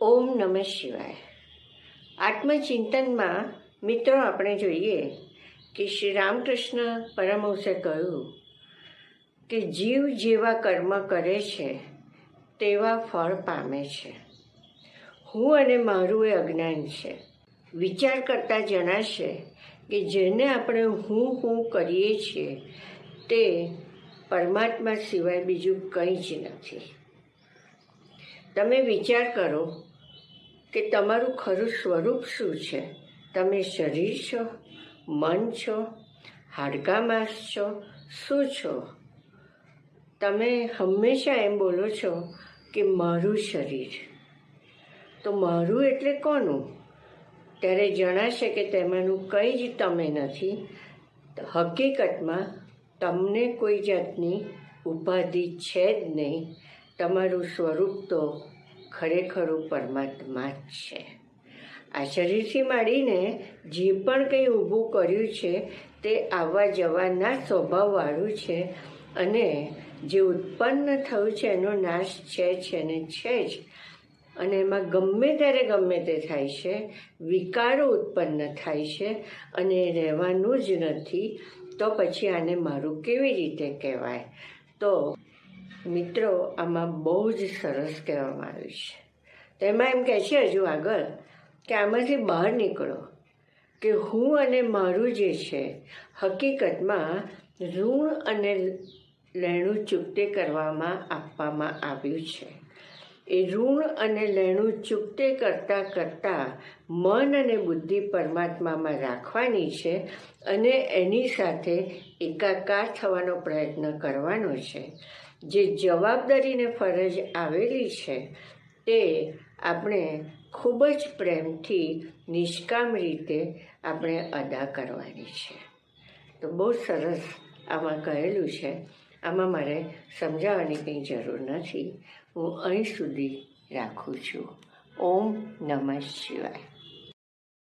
ઓમ નમઃ શિવાય. આત્મચિંતનમાં મિત્રો આપણે જોઈએ કે શ્રી રામકૃષ્ણ પરમહંસે કહ્યું કે જીવ જેવા કર્મ કરે છે તેવા ફળ પામે છે. હું અને મારું એ અજ્ઞાન છે. વિચાર કરતાં જણાશે કે જેને આપણે હું કરીએ છીએ તે પરમાત્મા સિવાય બીજું કંઈ જ નથી. તમે વિચાર કરો કે તમારું ખરું સ્વરૂપ શું છે. તમે શરીર છો, મન છો, હાડકાં માંસ છો, શું છો? તમે હંમેશા એમ બોલો છો કે મારું શરીર. તો મારું એટલે કોનું? ત્યારે જણાશે કે તેમાંનું કંઈ જ તમે નથી. હકીકતમાં તમને કોઈ જાતની ઉપાધિ છે જ નહીં. તમારું સ્વરૂપ તો ખરેખરું પરમાત્મા જ છે. આ શરીરથી માંડીને જે પણ કંઈ ઊભું કર્યું છે તે આવવા જવાના સ્વભાવવાળું છે અને જે ઉત્પન્ન થયું છે એનો નાશ છે ને છે જ. અને એમાં ગમે ત્યારે ગમે તે થાય છે, વિકારો ઉત્પન્ન થાય છે અને રહેવાનું જ નથી. તો પછી આને મારું કેવી રીતે કહેવાય? તો મિત્રો, આમાં બહુ જ સરસ કહેવામાં આવ્યું છે. તેમાં એમ કહે છે હજુ આગળ કે આમાંથી બહાર નીકળો કે હું અને મારું જે છે હકીકતમાં ઋણ અને લેણું ચૂકતે કરવામાં આપવામાં આવ્યું છે. એ ઋણ અને લેણું ચૂકતે કરતાં મન અને બુદ્ધિ પરમાત્મામાં રાખવાની છે અને એની સાથે એકાકાર થવાનો પ્રયત્ન કરવાનો છે. જે જવાબદારીને ફરજ આવેલી છે તે આપણે ખૂબ જ પ્રેમથી નિષ્કામ રીતે આપણે અદા કરવાની છે. તો બહુ સરસ આમાં કહેલું છે. આમાં મારે સમજાવવાની કંઈ જરૂર નથી. હું અહીં સુધી રાખું છું. ઓમ નમઃ શિવાય.